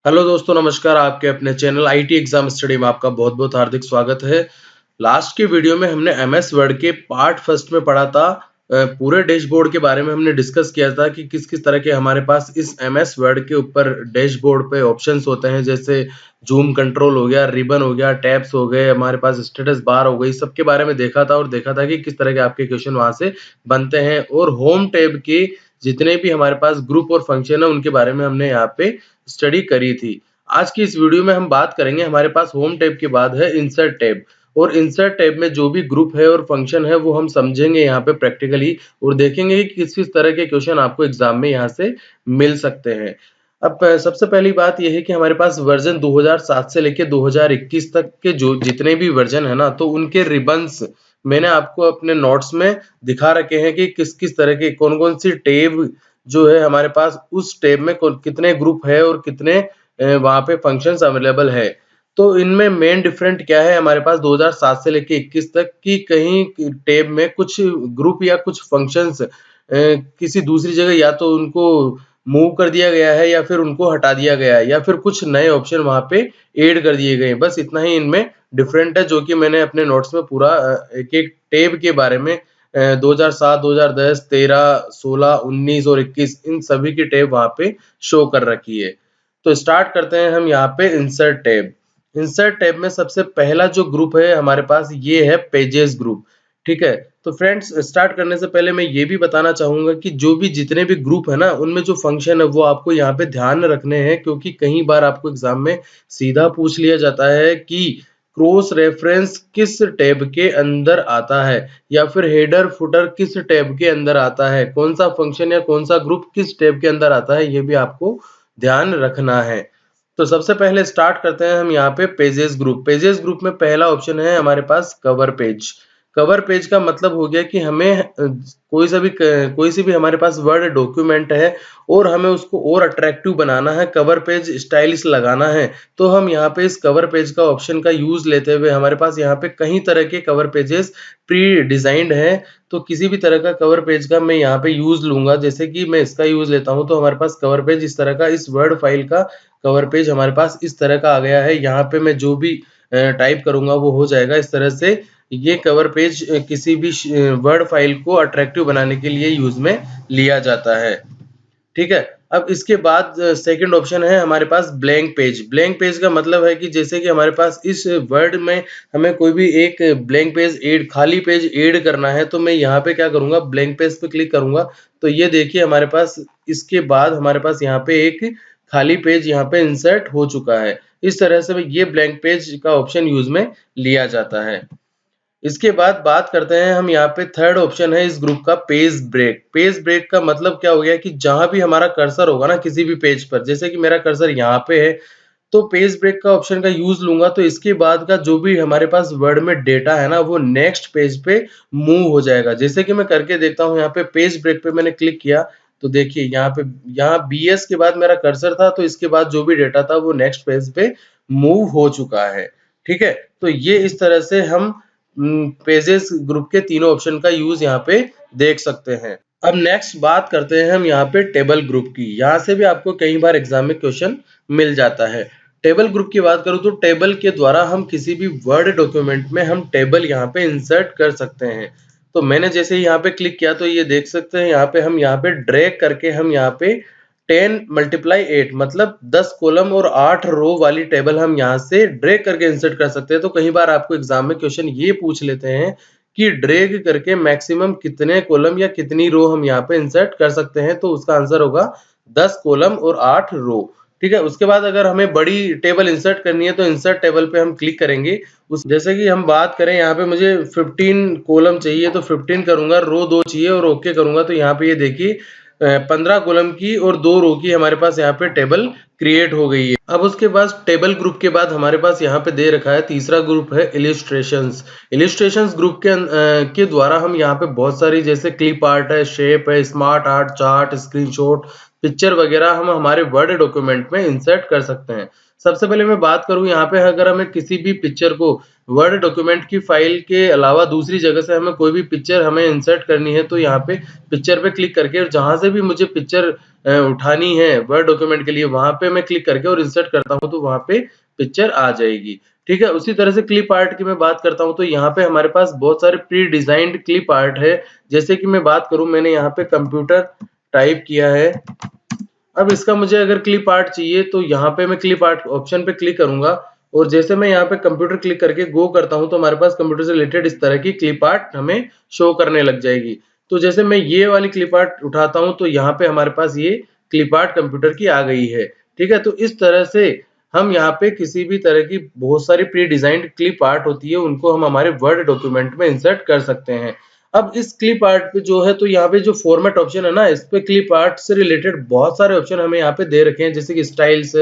Hello दोस्तों, नमस्कार। आपके अपने चैनल आईटी एग्जाम स्टडी में आपका बहुत बहुत हार्दिक स्वागत है। लास्ट के वीडियो में हमने एमएस वर्ड के पार्ट फर्स्ट में पढ़ा था। पूरे डैशबोर्ड के बारे में हमने डिस्कस किया था कि किस किस तरह के हमारे पास इस एमएस वर्ड के ऊपर डैशबोर्ड पे ऑप्शंस होते हैं, जैसे जूम कंट्रोल हो गया, रिबन हो गया, टैब्स हो गए, हमारे पास स्टेटस बार हो गई। सबके बारे में देखा था और देखा था कि किस तरह के आपके क्वेश्चन वहां से बनते हैं। और होम टैब के जितने भी हमारे पास ग्रुप और फंक्शन है उनके बारे में हमने यहाँ पे स्टडी करी थी। आज की इस वीडियो में हम बात करेंगे, हमारे पास होम टैब के बाद है इंसर्ट टैब। और इंसर्ट टैब में जो भी ग्रुप है और फंक्शन है वो हम समझेंगे यहाँ पे प्रैक्टिकली, और देखेंगे कि किस किस तरह के क्वेश्चन आपको एग्जाम में यहाँ से मिल सकते हैं। अब सबसे पहली बात यह है कि हमारे पास वर्जन 2007 से लेके 2021 तक के जो जितने भी वर्जन है ना, तो उनके रिबन्स मैंने आपको अपने नोट्स में दिखा रखे हैं कि किस किस तरह के कौन कौन सी टैब जो है हमारे पास, उस टैब में कितने ग्रुप है और कितने वहाँ पे फंक्शंस अवेलेबल है। तो इनमें मेन डिफरेंट क्या है हमारे पास 2007 से लेके 21 तक की, कहीं टैब में कुछ ग्रुप या कुछ फंक्शंस किसी दूसरी जगह या तो उनको मूव कर दिया गया है या फिर उनको हटा दिया गया है या फिर कुछ नए ऑप्शन वहाँ पे ऐड कर दिए गए हैं। बस इतना ही इनमें डिफरेंट है, जो कि मैंने अपने नोट्स में पूरा एक एक टैब के बारे में 2007, 2010, 13, 16, 19 और 21 इन सभी की टैब वहाँ पे शो कर रखी है। तो स्टार्ट करते हैं हम यहाँ पे इंसर्ट टैब। इंसर्ट टैब में सबसे पहला जो ग्रुप है हमारे पास ये है पेजेस ग्रुप। ठीक है, तो फ्रेंड्स स्टार्ट करने से पहले मैं ये भी बताना चाहूंगा कि जो भी जितने भी ग्रुप है ना, उनमें जो फंक्शन है वो आपको यहाँ पे ध्यान रखने हैं, क्योंकि कई बार आपको एग्जाम में सीधा पूछ लिया जाता है कि क्रॉस रेफरेंस किस टैब के अंदर आता है, या फिर हेडर फुटर किस टैब के अंदर आता है, कौन सा फंक्शन या कौन सा ग्रुप किस टैब के अंदर आता है, ये भी आपको ध्यान रखना है। तो सबसे पहले स्टार्ट करते हैं हम यहाँ पे पेजेस ग्रुप। पेजेस ग्रुप में पहला ऑप्शन है हमारे पास कवर पेज। कवर पेज का मतलब हो गया कि हमें कोई सी भी हमारे पास वर्ड डॉक्यूमेंट है और हमें उसको और अट्रैक्टिव बनाना है, कवर पेज स्टाइलिश लगाना है, तो हम यहाँ पे इस कवर पेज का ऑप्शन का यूज लेते हुए, हमारे पास यहाँ पे कई तरह के कवर पेजेस प्री डिजाइंड है, तो किसी भी तरह का कवर पेज का मैं यहाँ पे यूज लूंगा। जैसे कि मैं इसका यूज लेता हूँ, तो हमारे पास कवर पेज इस तरह का, इस वर्ड फाइल का कवर पेज हमारे पास इस तरह का आ गया है। यहाँ पे मैं जो भी टाइप करूंगा वो हो जाएगा इस तरह से। ये कवर पेज किसी भी वर्ड फाइल को अट्रैक्टिव बनाने के लिए यूज में लिया जाता है। ठीक है, अब इसके बाद सेकंड ऑप्शन है हमारे पास ब्लैंक पेज। ब्लैंक पेज का मतलब है कि जैसे कि हमारे पास इस वर्ड में हमें कोई भी एक ब्लैंक पेज ऐड, खाली पेज ऐड करना है, तो मैं यहाँ पे क्या करूंगा, ब्लैंक पेज पे क्लिक करूंगा। तो ये देखिए हमारे पास इसके बाद हमारे पास यहाँ पे एक खाली पेज यहाँ पे इंसर्ट हो चुका है। इस तरह से ये ब्लैंक पेज का ऑप्शन यूज में लिया जाता है। इसके बाद बात करते हैं हम, यहाँ पे थर्ड ऑप्शन है इस ग्रुप का पेज ब्रेक। पेज ब्रेक का मतलब क्या हो गया कि जहां भी हमारा कर्सर होगा ना किसी भी पेज पर, जैसे कि मेरा कर्सर यहाँ पे है, तो पेज ब्रेक का ऑप्शन का यूज लूंगा, तो इसके बाद का जो भी हमारे पास वर्ड में डेटा है ना, वो नेक्स्ट पेज पे मूव हो जाएगा। जैसे कि मैं करके देखता हूँ, यहाँ पे पेज ब्रेक पे मैंने क्लिक किया, तो देखिए यहाँ पे, यहाँ BS के बाद मेरा कर्सर था, तो इसके बाद जो भी डेटा था वो नेक्स्ट पेज पे मूव हो चुका है। ठीक है, तो ये इस तरह से हम पेजेस ग्रुप के तीनों ऑप्शन का यूज यहाँ पे देख सकते हैं। अब नेक्स्ट बात करते हैं हम यहाँ पे टेबल ग्रुप की। यहाँ से भी आपको कई बार एग्जाम में क्वेश्चन मिल जाता है। टेबल ग्रुप की बात करूँ तो टेबल के द्वारा हम किसी भी वर्ड डॉक्यूमेंट में हम टेबल यहाँ पे इंसर्ट कर सकते हैं। तो मैंने जैसे ही यहाँ पे क्लिक किया, तो ये देख सकते हैं यहाँ पे हम यहाँ पे ड्रैग करके हम यहाँ पे 10 × 8 मतलब 10 कॉलम और 8 रो वाली टेबल हम यहाँ से ड्रैग करके इंसर्ट कर सकते हैं। तो कई बार आपको एग्जाम में क्वेश्चन ये पूछ लेते हैं कि ड्रैग करके मैक्सिमम कितने कॉलम या कितनी रो हम यहाँ पे इंसर्ट कर सकते हैं, तो उसका आंसर होगा 10 कॉलम और 8 रो। ठीक है, उसके बाद अगर हमें बड़ी टेबल इंसर्ट करनी है तो इंसर्ट टेबल पे हम क्लिक करेंगे। उस जैसे कि हम बात करें, यहाँ पे मुझे 15 कॉलम चाहिए, तो 15 करूंगा, रो 2 चाहिए और ओके करूंगा, तो यहाँ पे ये देखिए 15 कॉलम की और 2 रो की हमारे पास यहाँ पे टेबल क्रिएट हो गई है। अब उसके बाद टेबल ग्रुप के बाद हमारे पास यहाँ पे दे रखा है तीसरा ग्रुप है इलिस्ट्रेशंस। इलिस्ट्रेशंस ग्रुप के द्वारा हम यहाँ पे बहुत सारी, जैसे क्लिप आर्ट है, शेप है, smart art, chart, screenshot, picture वगैरह हम हमारे वर्ड डॉक्यूमेंट में इंसर्ट कर सकते हैं। सबसे पहले मैं बात करूँ यहाँ पे, अगर हमें किसी भी पिक्चर को वर्ड डॉक्यूमेंट की फाइल के अलावा दूसरी जगह से हमें कोई भी पिक्चर हमें इंसर्ट करनी है, तो यहाँ पे पिक्चर पे क्लिक करके और जहाँ से भी मुझे पिक्चर उठानी है वर्ड डॉक्यूमेंट के लिए, वहाँ पे मैं क्लिक करके और इंसर्ट करता हूँ तो वहाँ पे पिक्चर आ जाएगी। ठीक है, उसी तरह से क्लिप आर्ट की मैं बात करता हूँ, तो यहाँ पे हमारे पास बहुत सारे प्री डिजाइंड क्लिप आर्ट है। जैसे कि मैं बात करूँ, मैंने यहाँ पे कंप्यूटर टाइप किया है। अब इसका मुझे अगर क्लिप आर्ट चाहिए तो यहाँ पे मैं क्लिप आर्ट ऑप्शन पे क्लिक करूंगा और जैसे मैं यहाँ पे कंप्यूटर क्लिक करके गो करता हूँ तो हमारे पास कंप्यूटर से रिलेटेड इस तरह की क्लिप आर्ट हमें शो करने लग जाएगी। तो जैसे मैं ये वाली क्लिप आर्ट उठाता हूँ तो यहाँ पे हमारे पास ये क्लिप आर्ट कंप्यूटर की आ गई है। ठीक है, तो इस तरह से हम यहाँ पे किसी भी तरह की बहुत सारी प्री डिजाइंड क्लिप आर्ट होती है, उनको हम हमारे वर्ड डॉक्यूमेंट में इंसर्ट कर सकते हैं। अब इस क्लिप आर्ट पे जो है, तो यहाँ पे जो फॉर्मेट ऑप्शन है ना, इस पे क्लिप आर्ट से रिलेटेड बहुत सारे ऑप्शन हमें यहाँ पे दे रखे हैं। जैसे कि स्टाइल्स,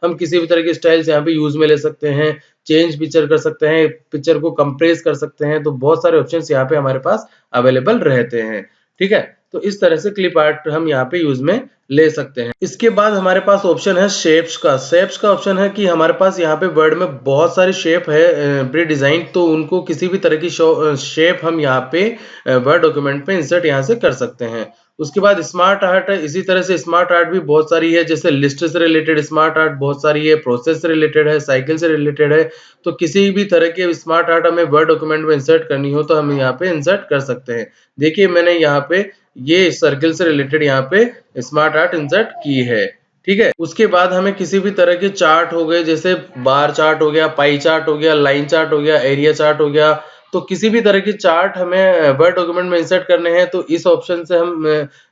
हम किसी भी तरह के स्टाइल्स यहाँ पे यूज में ले सकते हैं, चेंज पिक्चर कर सकते हैं, पिक्चर को कंप्रेस कर सकते हैं, तो बहुत सारे ऑप्शंस यहाँ पे हमारे पास अवेलेबल रहते हैं। ठीक है, तो इस तरह से क्लिप आर्ट हम यहाँ पे यूज में ले सकते हैं। इसके बाद हमारे पास ऑप्शन है शेप्स का। शेप्स का ऑप्शन है कि हमारे पास यहाँ पे वर्ड में बहुत सारी शेप है प्री डिजाइन, तो उनको किसी भी तरह की शेप हम यहाँ पे वर्ड डॉक्यूमेंट पे इंसर्ट यहाँ से कर सकते हैं। उसके बाद स्मार्ट आर्ट है। इसी तरह से स्मार्ट आर्ट भी बहुत सारी है, जैसे लिस्ट से रिलेटेड स्मार्ट आर्ट बहुत सारी है, प्रोसेस से रिलेटेड है, साइकिल से रिलेटेड है। तो किसी भी तरह के स्मार्ट आर्ट हमें वर्ड डॉक्यूमेंट में इंसर्ट करनी हो तो हम यहाँ पे इंसर्ट कर सकते हैं। देखिए मैंने यहाँ पे ये सर्किल से रिलेटेड यहाँ पे स्मार्ट आर्ट इंसर्ट की है। ठीक है, उसके बाद हमें किसी भी तरह के चार्ट हो गए, जैसे बार चार्ट हो गया, पाई चार्ट हो गया, लाइन चार्ट हो गया, एरिया चार्ट हो गया, तो किसी भी तरह के चार्ट हमें वर्ड डॉक्यूमेंट में इंसर्ट करने हैं तो इस ऑप्शन से हम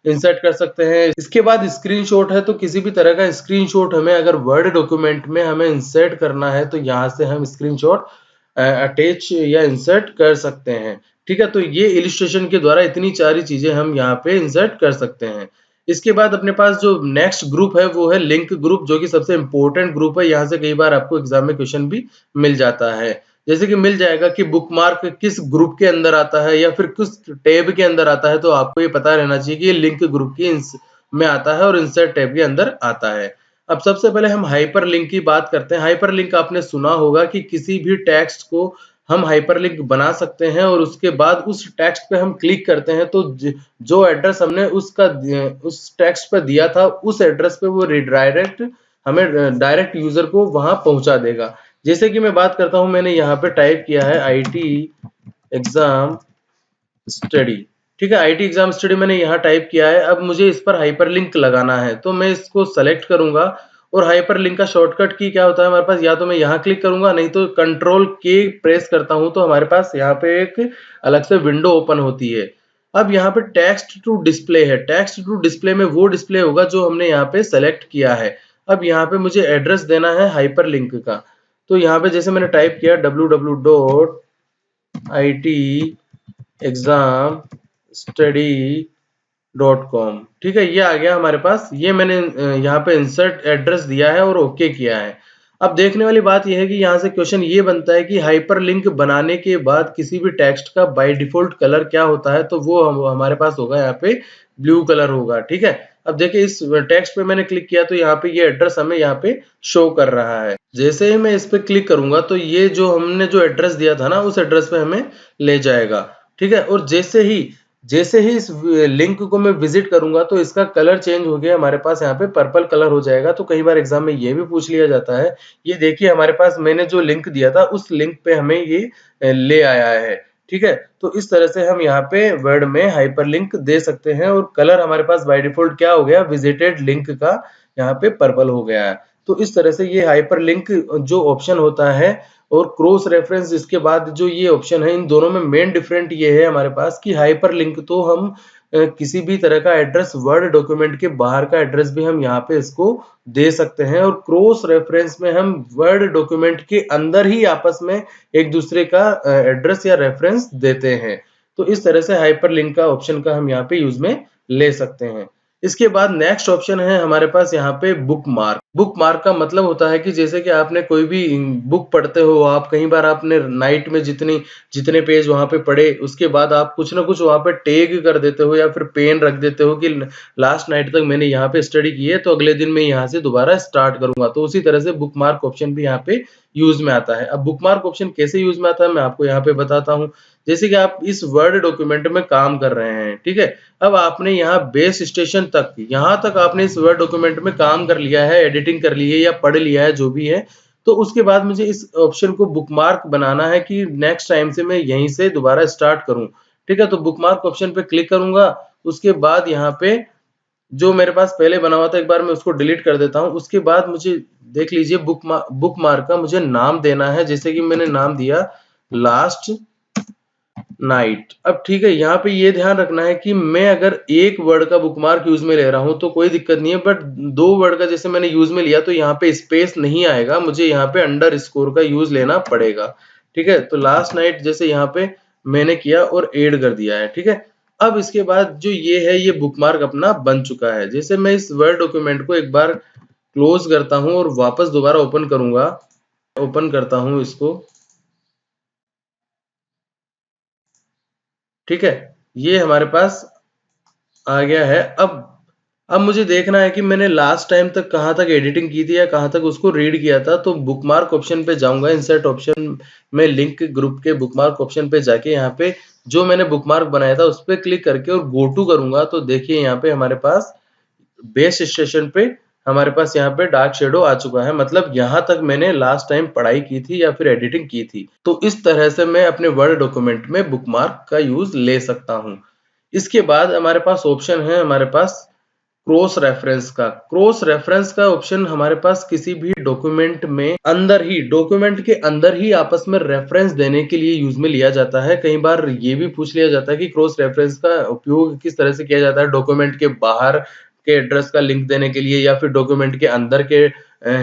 इंसर्ट कर सकते हैं। इसके बाद स्क्रीनशॉट है, तो किसी भी तरह का स्क्रीनशॉट हमें अगर वर्ड डॉक्यूमेंट में हमें इंसर्ट करना है तो यहाँ से हम स्क्रीनशॉट अटैच या इंसर्ट कर सकते हैं। ठीक है, तो ये इलिस्ट्रेशन के द्वारा इतनी सारी चीजें हम यहाँ पे इंसर्ट कर सकते हैं। इसके बाद अपने पास जो नेक्स्ट ग्रुप है वो है लिंक ग्रुप, जो कि सबसे इंपॉर्टेंट ग्रुप है। यहाँ से कई बार आपको एग्जाम में क्वेश्चन भी मिल जाता है, जैसे कि मिल जाएगा कि बुकमार्क किस ग्रुप के अंदर आता है या फिर किस टैब के अंदर आता है। तो आपको ये पता रहना चाहिए कि ये लिंक ग्रुप की में आता है और इंसर्ट टैब के अंदर आता है। अब सबसे पहले हम हाइपरलिंक की बात करते हैं। हाइपरलिंक आपने सुना होगा कि किसी भी टेक्स्ट को हम हाइपरलिंक बना सकते हैं और उसके बाद उस टेक्स्ट पे हम क्लिक करते हैं तो जो एड्रेस हमने उस टेक्स्ट पे दिया था उस एड्रेस पे वो रिडायरेक्ट हमें डायरेक्ट यूजर को वहां पहुंचा देगा। जैसे कि मैं बात करता हूं, मैंने यहाँ पे टाइप किया है आईटी एग्जाम स्टडी। ठीक है, आईटी एग्जाम स्टडी मैंने यहाँ टाइप किया है। अब मुझे इस पर हाइपरलिंक लगाना है तो मैं इसको सेलेक्ट करूंगा और हाइपरलिंक का शॉर्टकट की क्या होता है हमारे पास, या तो मैं यहाँ क्लिक करूंगा, नहीं तो कंट्रोल के प्रेस करता हूं तो हमारे पास यहाँ पे एक अलग से विंडो ओपन होती है। अब यहाँ पे टेक्स्ट टू डिस्प्ले है। टेक्स्ट टू डिस्प्ले में वो डिस्प्ले होगा जो हमने यहाँ पे सेलेक्ट किया है। अब यहाँ पे मुझे एड्रेस देना है हाइपरलिंक का, तो यहाँ पे जैसे मैंने टाइप किया www.itexamstudy.com। ठीक है, ये आ गया हमारे पास। ये मैंने यहाँ पे इंसर्ट एड्रेस दिया है और ओके किया है। अब देखने वाली बात यह है कि यहाँ से क्वेश्चन ये बनता है कि हाइपरलिंक बनाने के बाद किसी भी टेक्स्ट का बाय डिफॉल्ट कलर क्या होता है, तो वो हमारे पास होगा यहाँ पे ब्लू कलर होगा। ठीक है, अब देखिए इस टेक्स्ट पे मैंने क्लिक किया तो यहाँ पे ये एड्रेस हमें यहाँ पे शो कर रहा है। जैसे ही मैं इस पे क्लिक करूंगा तो ये जो हमने जो एड्रेस दिया था ना उस एड्रेस पे हमें ले जाएगा। ठीक है, और जैसे ही इस लिंक को मैं विजिट करूंगा तो इसका कलर चेंज हो गया, हमारे पास यहाँ पे पर्पल कलर हो जाएगा। तो कई बार एग्जाम में ये भी पूछ लिया जाता है। ये देखिए हमारे पास मैंने जो लिंक दिया था उस लिंक पे हमें ये ले आया है। ठीक है, तो इस तरह से हम यहाँ पे वर्ड में हाइपरलिंक दे सकते हैं और कलर हमारे पास बाय डिफॉल्ट क्या हो गया, विजिटेड लिंक का यहाँ पे पर्पल हो गया है। तो इस तरह से ये हाइपरलिंक जो ऑप्शन होता है और क्रॉस रेफरेंस, इसके बाद जो ये ऑप्शन है, इन दोनों में मेन डिफरेंट ये है हमारे पास कि हाइपरलिंक तो हम किसी भी तरह का एड्रेस वर्ड डॉक्यूमेंट के बाहर का एड्रेस भी हम यहाँ पे इसको दे सकते हैं, और क्रॉस रेफरेंस में हम वर्ड डॉक्यूमेंट के अंदर ही आपस में एक दूसरे का एड्रेस या रेफरेंस देते हैं। तो इस तरह से हाइपरलिंक का ऑप्शन का हम यहाँ पे यूज में ले सकते हैं। इसके बाद नेक्स्ट ऑप्शन है हमारे पास यहाँ पे बुक मार्क। बुक मार्क का मतलब होता है कि जैसे कि आपने कोई भी बुक पढ़ते हो, आप कई बार आपने नाइट में जितने पेज वहां पे पढ़े, उसके बाद आप कुछ ना कुछ वहां पे टैग कर देते हो या फिर पेन रख देते हो कि लास्ट नाइट तक मैंने यहाँ पे स्टडी की है, तो अगले दिन मैं यहाँ से दोबारा स्टार्ट करूंगा। तो उसी तरह से बुक मार्क ऑप्शन भी यहाँ पे यूज में आता है। अब बुक मार्क ऑप्शन कैसे यूज में आता है मैं आपको यहाँ पे बताता हूँ। जैसे कि आप इस वर्ड डॉक्यूमेंट में काम कर रहे हैं, ठीक है। अब आपने यहाँ बेस स्टेशन तक, यहाँ तक आपने इस वर्ड डॉक्यूमेंट में काम कर लिया है, एडिटिंग कर ली है या पढ़ लिया है, जो भी है। तो उसके बाद मुझे इस ऑप्शन को बुकमार्क बनाना है कि नेक्स्ट टाइम से मैं यहीं से दोबारा स्टार्ट करूं, ठीक है। तो बुकमार्क ऑप्शन पे क्लिक करूंगा। उसके बाद यहाँ पे जो मेरे पास पहले बना हुआ था, एक बार मैं उसको डिलीट कर देता हूँ। उसके बाद मुझे देख लीजिए बुकमार्क का मुझे नाम देना है, जैसे कि मैंने नाम दिया लास्ट नाइट। अब ठीक है, यहाँ पे ये ध्यान रखना है कि मैं अगर एक वर्ड का बुकमार्क यूज में ले रहा हूं तो कोई दिक्कत नहीं है, बट दो वर्ड का जैसे मैंने यूज में लिया तो यहाँ पे स्पेस नहीं आएगा, मुझे यहाँ पे अंडर स्कोर का यूज लेना पड़ेगा, ठीक है। तो लास्ट नाइट जैसे यहाँ पे मैंने किया और एड कर दिया है, ठीक है। अब इसके बाद जो ये है, ये बुकमार्क अपना बन चुका है। जैसे मैं इस वर्ड डॉक्यूमेंट को एक बार क्लोज करता हूँ और वापस दोबारा ओपन करूंगा, ओपन करता हूँ इसको, ठीक है। ये हमारे पास आ गया है। अब मुझे देखना है कि मैंने लास्ट टाइम तक कहाँ तक एडिटिंग की थी या कहाँ तक उसको रीड किया था। तो बुकमार्क ऑप्शन पे जाऊंगा, इंसर्ट ऑप्शन में लिंक ग्रुप के बुकमार्क ऑप्शन पे जाके यहाँ पे जो मैंने बुकमार्क बनाया था उस पर क्लिक करके और गो टू करूंगा। तो देखिए यहाँ पे हमारे पास बेस स्टेशन पे हमारे पास यहाँ पे डार्क शेडो आ चुका है, मतलब यहाँ तक मैंने लास्ट टाइम पढ़ाई की थी या फिर एडिटिंग की थी। तो इस तरह से मैं अपने वर्ड डॉक्यूमेंट में बुकमार्क का यूज ले सकता हूँ। इसके बाद हमारे पास ऑप्शन है हमारे पास क्रॉस रेफरेंस का। क्रॉस रेफरेंस का ऑप्शन हमारे पास किसी भी डॉक्यूमेंट में अंदर ही, डॉक्यूमेंट के अंदर ही आपस में रेफरेंस देने के लिए यूज में लिया जाता है। कई बार ये भी पूछ लिया जाता है कि क्रॉस रेफरेंस का उपयोग किस तरह से किया जाता है, डॉक्यूमेंट के बाहर के एड्रेस का लिंक देने के लिए या फिर डॉक्यूमेंट के अंदर के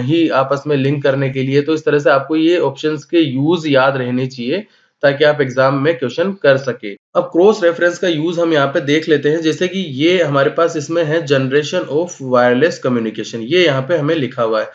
ही आपस में लिंक करने के लिए। तो इस तरह से आपको ये ऑप्शंस के यूज याद रहने चाहिए ताकि आप एग्जाम में क्वेश्चन कर सके। अब क्रॉस रेफरेंस का यूज हम यहाँ पे देख लेते हैं। जैसे कि ये हमारे पास इसमें है जनरेशन ऑफ वायरलेस कम्युनिकेशन, ये यहाँ पे हमें लिखा हुआ है।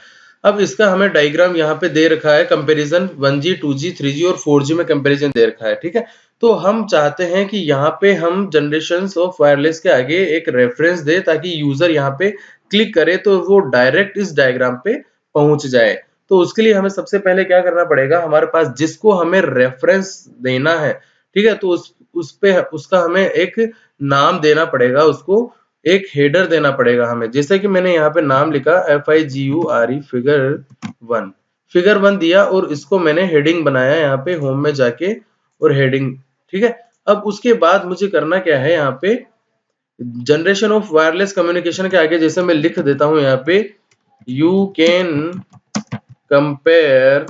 अब इसका हमें डायग्राम यहाँ पे दे रखा है, कंपैरिजन 1G 2G 3G और 4G में कंपैरिजन दे रखा है, ठीक है। तो हम चाहते हैं कि यहाँ पे हम जनरेशन ऑफ वायरलेस के आगे एक रेफरेंस दे ताकि यूजर यहाँ पे क्लिक करे तो वो डायरेक्ट इस डायग्राम पे पहुंच जाए। तो उसके लिए हमें सबसे पहले क्या करना पड़ेगा, हमारे पास जिसको हमें रेफरेंस देना है, ठीक है, तो उस पे उसका हमें एक नाम देना पड़ेगा, उसको एक हेडर देना पड़ेगा हमें। जैसे कि मैंने यहाँ पे नाम लिखा FIGURE फिगर 1 दिया और इसको मैंने हेडिंग बनाया यहाँ पे होम में जाके और हेडिंग, ठीक है। अब उसके बाद मुझे करना क्या है, यहाँ पे जनरेशन ऑफ वायरलेस कम्युनिकेशन के आगे जैसे मैं लिख देता हूँ यहाँ पे you can compare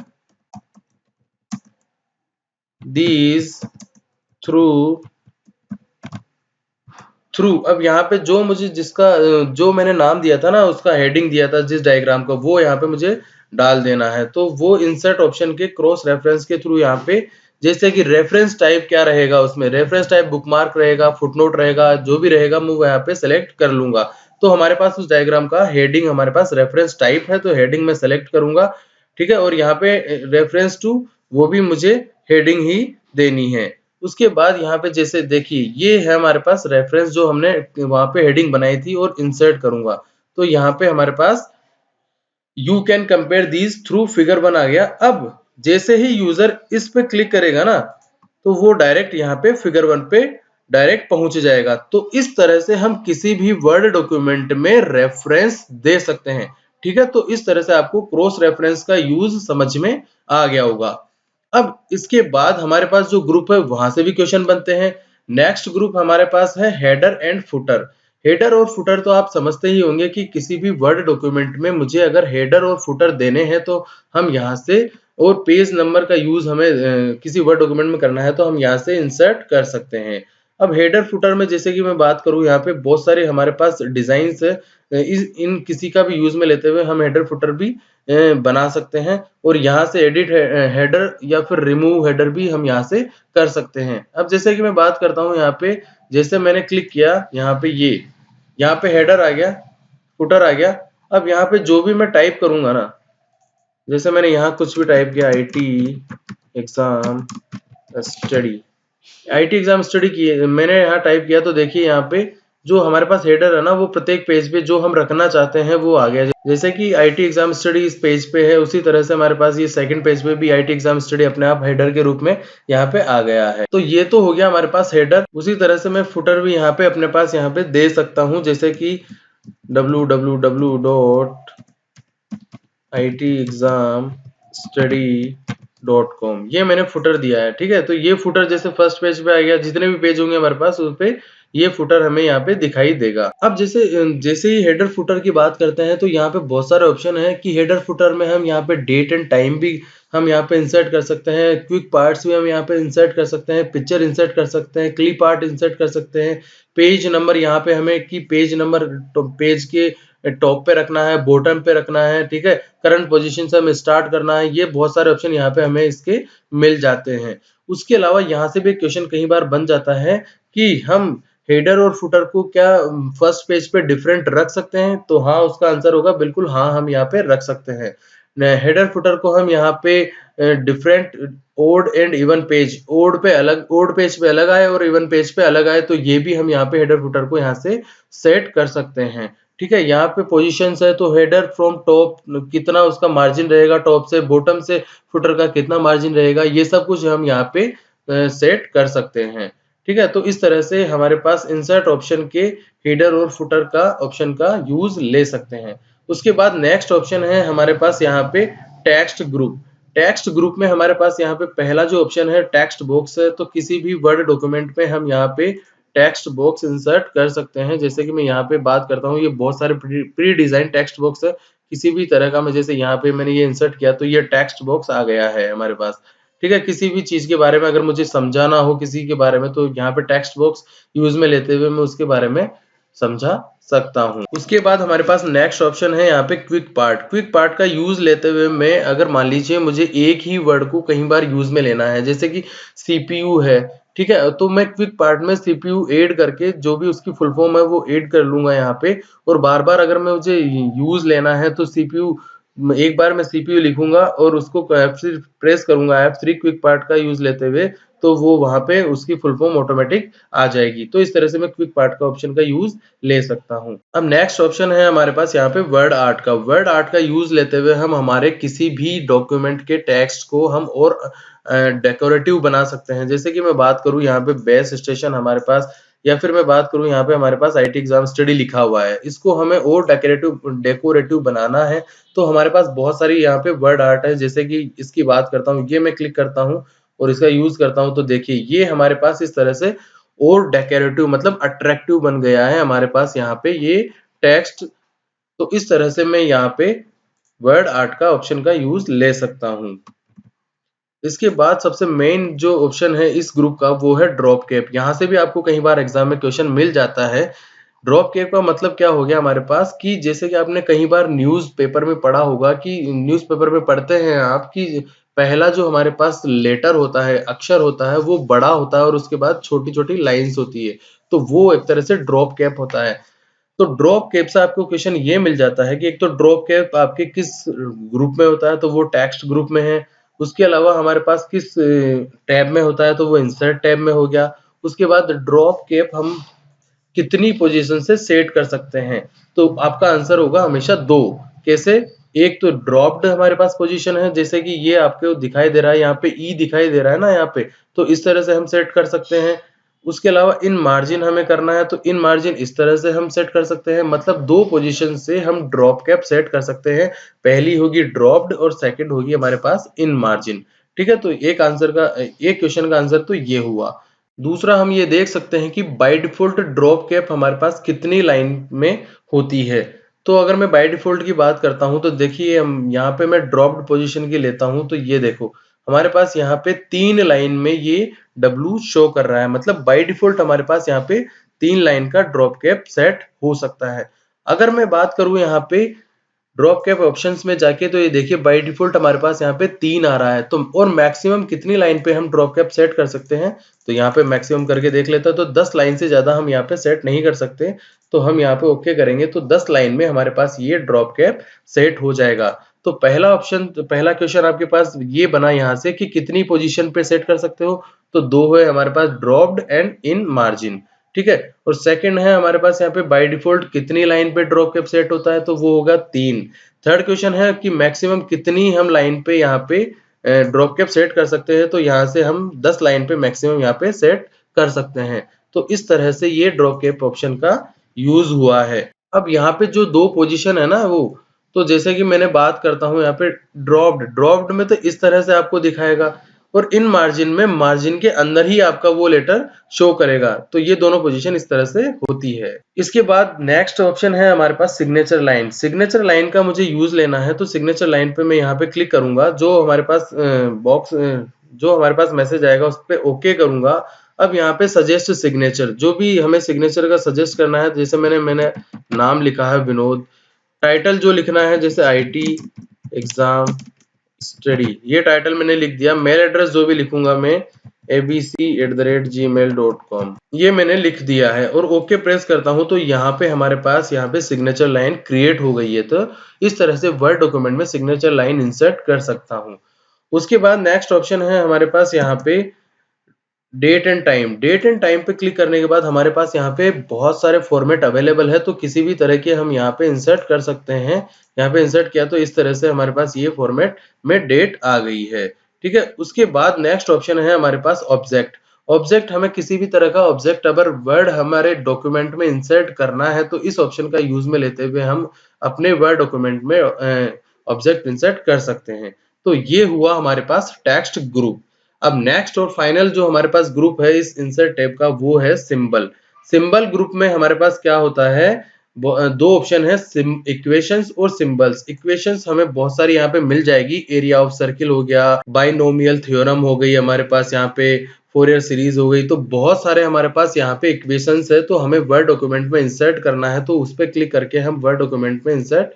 these through. अब यहाँ पे जो मुझे जो मैंने नाम दिया था ना, उसका हेडिंग दिया था जिस डायग्राम का, वो यहाँ पे मुझे डाल देना है। तो वो इंसर्ट ऑप्शन के क्रॉस रेफरेंस के थ्रू यहाँ पे, जैसे कि रेफरेंस टाइप क्या रहेगा, उसमें रेफरेंस टाइप बुकमार्क रहेगा, फुटनोट रहेगा, जो भी रहेगा मैं वो यहाँ पे सेलेक्ट कर लूंगा। तो हमारे पास उस डायग्राम का हेडिंग हमारे पास रेफरेंस टाइप है, तो हेडिंग में सेलेक्ट करूंगा, ठीक है। और यहाँ पे रेफरेंस टू, वो भी मुझे हेडिंग ही देनी है। उसके बाद यहाँ पे जैसे देखिए ये है हमारे पास रेफरेंस जो हमने वहां पे हेडिंग बनाई थी, और इंसर्ट करूंगा तो यहाँ पे हमारे पास you can compare these through figure 1 आ गया। अब जैसे ही यूजर इस पे क्लिक करेगा ना, तो वो डायरेक्ट यहाँ पे फिगर 1 पे डायरेक्ट पहुंच जाएगा। तो इस तरह से हम किसी भी वर्ड डॉक्यूमेंट में रेफरेंस दे सकते हैं, ठीक है। तो इस तरह से आपको क्रॉस रेफरेंस का यूज समझ में आ गया होगा। अब इसके बाद हमारे पास जो ग्रुप है वहां से भी क्वेश्चन बनते हैं। नेक्स्ट ग्रुप हमारे पास है हेडर एंड फुटर। हेडर और फुटर तो आप समझते ही होंगे कि किसी भी वर्ड डॉक्यूमेंट में मुझे अगर हेडर और फुटर देने हैं तो हम यहाँ से, और पेज नंबर का यूज हमें किसी वर्ड डॉक्यूमेंट में करना है तो हम यहाँ से इंसर्ट कर सकते हैं। अब हेडर फुटर में जैसे कि मैं बात करूँ, यहाँ पे बहुत सारे हमारे पास डिजाइन है, इन किसी का भी यूज में लेते हुए हम हेडर फुटर भी बना सकते हैं। और यहाँ से एडिट हेडर या फिर रिमूव हेडर भी हम यहाँ से कर सकते हैं। अब जैसे कि मैं बात करता हूँ यहाँ पे, जैसे मैंने क्लिक किया यहाँ पे यहाँ पे हेडर आ गया, फुटर आ गया। अब यहाँ पे जो भी मैं टाइप करूंगा ना, जैसे मैंने यहाँ कुछ भी टाइप किया आईटी एग्जाम स्टडी की मैंने यहाँ टाइप किया, तो देखिए यहाँ पे जो हमारे पास हेडर है ना, वो प्रत्येक पेज पे जो हम रखना चाहते हैं वो आ गया। जैसे कि आईटी एग्जाम स्टडी इस पेज पे है, उसी तरह से हमारे पास ये सेकंड पेज पे भी आईटी एग्जाम स्टडी अपने आप हेडर के रूप में यहाँ पे आ गया है। तो ये तो हो गया हमारे पास हेडर। उसी तरह से मैं फुटर भी यहाँ पे अपने पास यहाँ पे दे सकता हूँ, जैसे कि www.itexamstudy.com ये मैंने फुटर दिया है। ठीक है, तो ये फुटर जैसे फर्स्ट पेज पे आ गया, जितने भी पेज होंगे हमारे पास उस पे ये फुटर हमें यहाँ पे दिखाई देगा। अब जैसे जैसे ही हेडर फुटर की बात करते हैं, तो यहाँ पे बहुत सारे ऑप्शन है कि हेडर फुटर में हम यहाँ पे डेट एंड टाइम भी हम यहाँ पे इंसर्ट कर सकते हैं, क्विक पार्ट्स भी हम यहाँ पे इंसर्ट कर सकते हैं, पिक्चर इंसर्ट कर सकते हैं, क्लिप आर्ट इंसर्ट कर सकते हैं, पेज नंबर यहाँ पे हमें कि पेज नंबर पेज के टॉप पे रखना है, बॉटम पे रखना है, ठीक है, करंट पोजीशन से हमें स्टार्ट करना है। ये बहुत सारे ऑप्शन यहाँ पे हमें इसके मिल जाते हैं। उसके अलावा यहाँ से भी क्वेश्चन कई बार बन जाता है कि हम हेडर और फुटर को क्या फर्स्ट पेज पे डिफरेंट रख सकते हैं, तो हाँ, उसका आंसर होगा बिल्कुल हाँ, हम यहाँ पे रख सकते हैं। हेडर फुटर को हम यहाँ पे different odd and even page, odd page पे अलग आए और इवन पेज पे अलग आए, तो ये भी हम यहाँ पे हेडर फुटर को यहाँ से सेट कर सकते हैं। ठीक है, यहाँ पे पोजीशंस है, तो हेडर फ्रॉम टॉप कितना उसका मार्जिन रहेगा, टॉप से बॉटम से फुटर का कितना मार्जिन रहेगा, ये सब कुछ हम यहाँ पे सेट कर सकते हैं। ठीक है, तो इस तरह से हमारे पास इंसर्ट ऑप्शन के हेडर और फुटर का ऑप्शन का यूज ले सकते हैं। उसके बाद नेक्स्ट ऑप्शन है हमारे पास यहाँ पे टेक्स्ट ग्रुप। टेक्स्ट ग्रुप में हमारे पास यहाँ पे पहला जो ऑप्शन है टेक्स्ट बॉक्स है, तो किसी भी वर्ड डॉक्यूमेंट में हम यहाँ पे टेक्स्ट बॉक्स इंसर्ट कर सकते हैं। जैसे कि मैं यहाँ पे बात करता हूँ, ये बहुत सारे प्री डिजाइन टेक्स्ट बॉक्स है, किसी भी तरह का। मैं जैसे यहाँ पे मैंने ये इंसर्ट किया, तो ये टेक्स्ट बॉक्स आ गया है हमारे पास। ठीक है, किसी भी चीज के बारे में अगर मुझे समझाना हो किसी के बारे में, तो यहाँ पे टेक्स्ट बॉक्स यूज में लेते हुए मैं उसके बारे में समझा सकता हूँ। उसके बाद हमारे पास नेक्स्ट ऑप्शन है यहाँ पे क्विक पार्ट। क्विक पार्ट का यूज लेते हुए मैं अगर मान लीजिए मुझे एक ही वर्ड को कई बार यूज में लेना है, जैसे कि सीपीयू है, ठीक है, तो मैं क्विक पार्ट में सीपीयू ऐड करके जो भी उसकी फुल फॉर्म है वो ऐड कर लूंगा यहाँ पे। और बार बार अगर मैं मुझे यूज लेना है, तो सीपीयू एक बार मैं सीपीयू लिखूंगा और उसको F3 प्रेस करूंगा, F3 क्विक पार्ट का यूज लेते हुए, तो वो वहां पे उसकी फुल फॉर्म ऑटोमेटिक आ जाएगी। तो इस तरह से मैं क्विक पार्ट का ऑप्शन का यूज ले सकता हूँ। अब नेक्स्ट ऑप्शन है हमारे पास यहाँ पे वर्ड आर्ट का। वर्ड आर्ट का यूज लेते हुए हम हमारे किसी भी डॉक्यूमेंट के टेक्स्ट को हम और डेकोरेटिव बना सकते हैं। जैसे कि मैं बात करूँ यहाँ पे बेस स्टेशन हमारे पास, या फिर मैं बात करूँ यहाँ पे हमारे पास आईटी एग्जाम स्टडी लिखा हुआ है, इसको हमें और डेकोरेटिव बनाना है, तो हमारे पास बहुत सारी यहाँ पे वर्ड आर्ट है। जैसे कि इसकी बात करता हूँ, ये मैं क्लिक करता हूँ और इसका यूज करता हूँ, तो देखिए ये हमारे पास इस तरह से और डेकोरेटिव मतलब अट्रैक्टिव बन गया है हमारे पास यहाँ पे ये टेक्स्ट। तो इस तरह से मैं यहाँ पे वर्ड आर्ट का ऑप्शन का यूज ले सकता हूँ। इसके बाद सबसे मेन जो ऑप्शन है इस ग्रुप का, वो है ड्रॉप कैप। यहाँ से भी आपको कई बार एग्जाम में क्वेश्चन मिल जाता है। ड्रॉप कैप का मतलब क्या हो गया हमारे पास, कि जैसे कि आपने कई बार न्यूज पेपर में पढ़ा होगा, कि न्यूज पेपर में पढ़ते हैं आप कि पहला जो हमारे पास लेटर होता है, अक्षर होता है, वो बड़ा होता है और उसके बाद छोटी छोटी लाइंस होती है, तो वो एक तरह से ड्रॉप कैप होता है। तो ड्रॉप कैप से आपको क्वेश्चन ये मिल जाता है कि एक तो ड्रॉप कैप आपके किस ग्रुप में होता है, तो वो टेक्स्ट ग्रुप में है। उसके अलावा हमारे पास किस टैब में होता है, तो वो इंसर्ट टैब में हो गया। उसके बाद ड्रॉप कैप हम कितनी पोजीशन से सेट कर सकते हैं, तो आपका आंसर होगा हमेशा दो। कैसे? एक तो ड्रॉप्ड हमारे पास पोजीशन है, जैसे कि ये आपको दिखाई दे रहा है, यहाँ पे ई दिखाई दे रहा है ना यहाँ पे, तो इस तरह से हम सेट कर सकते हैं। उसके अलावा इन मार्जिन हमें करना है, तो इन मार्जिन इस तरह से हम सेट कर सकते हैं। मतलब दो पोजीशन से हम ड्रॉप कैप सेट कर सकते हैं। पहली होगी ड्रॉप्ड और सेकंड होगी हमारे पास इन मार्जिन। ठीक है, तो एक क्वेश्चन का आंसर तो ये हुआ। दूसरा हम ये देख सकते हैं कि बाय डिफॉल्ट ड्रॉप कैप हमारे पास कितनी लाइन में होती है। तो अगर मैं बाय डिफॉल्ट की बात करता हूं, तो देखिए हम यहाँ पे मैं ड्रॉप्ड पोजीशन की लेता हूं, तो ये देखो हमारे पास यहाँ पे 3 लाइन में ये W शो कर रहा है। मतलब बाय डिफॉल्ट हमारे पास यहाँ पे 3 लाइन का ड्रॉप कैप सेट हो सकता है। अगर मैं बात करूं यहाँ पे ड्रॉप कैप ऑप्शंस में जाके, तो ये देखिए बाय डिफॉल्ट हमारे पास यहाँ पे 3 आ रहा है। तो और मैक्सिमम कितनी लाइन पे हम ड्रॉप कैप सेट कर सकते हैं, तो यहाँ पे मैक्सिमम करके देख लेते हैं, तो 10 लाइन से ज्यादा हम यहाँ पे सेट नहीं कर सकते। तो हम यहाँ पे ओके करेंगे तो 10 लाइन में हमारे पास ये ड्रॉप कैप सेट हो जाएगा। तो पहला क्वेश्चन आपके पास ये बना यहाँ से कि कितनी पोजीशन पे सेट कर सकते हो, तो 2 है हमारे पास ड्रॉप्ड एंड इन मार्जिन, ठीक है। और सेकंड है हमारे पास यहाँ पे बाय डिफॉल्ट कितनी लाइन पे ड्रॉप कैप सेट होता है, तो वो होगा 3। थर्ड क्वेश्चन है कि मैक्सिमम कितनी हम लाइन पे यहाँ पे ड्रॉप कैप सेट कर सकते हैं, तो यहाँ से हम 10 लाइन पे मैक्सिमम यहाँ पे सेट कर सकते हैं। तो इस तरह से ये ड्रॉप कैप ऑप्शन का यूज हुआ है। अब यहाँ पे जो 2 पोजीशन है ना वो, तो जैसे कि मैंने बात करता हूँ यहाँ पे ड्रॉप्ड में तो इस तरह से आपको दिखाएगा, और इन मार्जिन में मार्जिन के अंदर ही आपका वो लेटर शो करेगा। तो ये दोनों पोजीशन इस तरह से होती है। इसके बाद नेक्स्ट ऑप्शन है हमारे पास सिग्नेचर लाइन। सिग्नेचर लाइन का मुझे यूज लेना है, तो सिग्नेचर लाइन पे मैं यहाँ पे क्लिक करूंगा, जो हमारे पास जो हमारे पास मैसेज आएगा उस पर ओके करूंगा। अब यहाँ पे सजेस्ट सिग्नेचर, जो भी हमें सिग्नेचर का सजेस्ट करना है, जैसे मैंने नाम लिखा है विनोद, टाइटल जो लिखना है जैसे आईटी एग्जाम स्टडी, ये टाइटल मैंने लिख दिया। मेल एड्रेस जो भी लिखूंगा मैं abc@gmail.com, ये मैंने लिख दिया है और ओके प्रेस करता हूं, तो यहाँ पे हमारे पास यहाँ पे सिग्नेचर लाइन क्रिएट हो गई है। तो इस तरह से वर्ड डॉक्यूमेंट में सिग्नेचर लाइन इंसर्ट कर सकता हूं। उसके बाद नेक्स्ट ऑप्शन है हमारे पास यहाँ पे date and time. Date and time पे क्लिक करने के बाद हमारे पास यहाँ पे बहुत सारे फॉर्मेट अवेलेबल है, तो किसी भी तरह के हम यहाँ पे इंसर्ट कर सकते हैं। यहाँ पे इंसर्ट किया तो इस तरह से हमारे पास ये फॉर्मेट में डेट आ गई है, ठीक है। उसके बाद नेक्स्ट ऑप्शन है हमारे पास ऑब्जेक्ट। ऑब्जेक्ट, हमें किसी भी तरह का ऑब्जेक्ट अगर वर्ड हमारे डॉक्यूमेंट में इंसर्ट करना है, तो इस ऑप्शन का यूज में लेते हुए हम अपने वर्ड डॉक्यूमेंट में ऑब्जेक्ट इंसर्ट कर सकते हैं। तो ये हुआ हमारे पास टेक्स्ट ग्रुप। अब नेक्स्ट और फाइनल जो हमारे पास ग्रुप है इस इंसर्ट टैब का, वो है सिंबल। सिंबल ग्रुप में हमारे पास क्या होता है, दो ऑप्शन है, इक्वेशंस और सिंबल्स। इक्वेशंस हमें बहुत सारी यहाँ पे मिल जाएगी, एरिया ऑफ सर्किल हो गया, बाइनोमियल थ्योरम हो गई हमारे पास, यहाँ पे फोरियर सीरीज हो गई, तो बहुत सारे हमारे पास यहाँ पे इक्वेशंस है। तो हमें वर्ड डॉक्यूमेंट में इंसर्ट करना है, तो उस पर क्लिक करके हम वर्ड डॉक्यूमेंट में इंसर्ट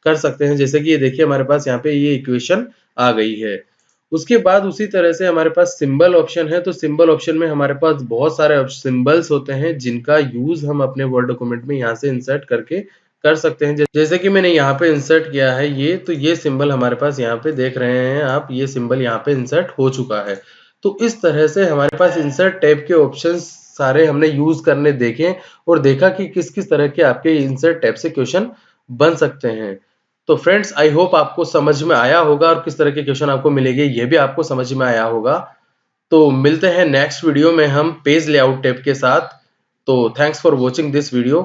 कर सकते हैं। जैसे कि ये देखिए हमारे पास यहाँ पे ये इक्वेशन आ गई है। उसके बाद उसी तरह से हमारे पास सिंबल ऑप्शन है, तो सिंबल ऑप्शन में हमारे पास बहुत सारे सिंबल्स होते हैं जिनका यूज हम अपने वर्ड डॉक्यूमेंट में यहाँ से इंसर्ट करके कर सकते हैं। जैसे कि मैंने यहाँ पे इंसर्ट किया है ये, तो ये सिंबल हमारे पास यहाँ पे देख रहे हैं आप, ये सिंबल यहाँ पे इंसर्ट हो चुका है। तो इस तरह से हमारे पास इंसर्ट टैब के ऑप्शन सारे हमने यूज करने देखे और देखा कि किस किस तरह के आपके इंसर्ट टैब से क्वेश्चन बन सकते हैं। तो फ्रेंड्स, आई होप आपको समझ में आया होगा और किस तरह के क्वेश्चन आपको मिलेंगे ये भी आपको समझ में आया होगा। तो मिलते हैं नेक्स्ट वीडियो में हम पेज लेआउट टैब के साथ। तो thanks for watching this video.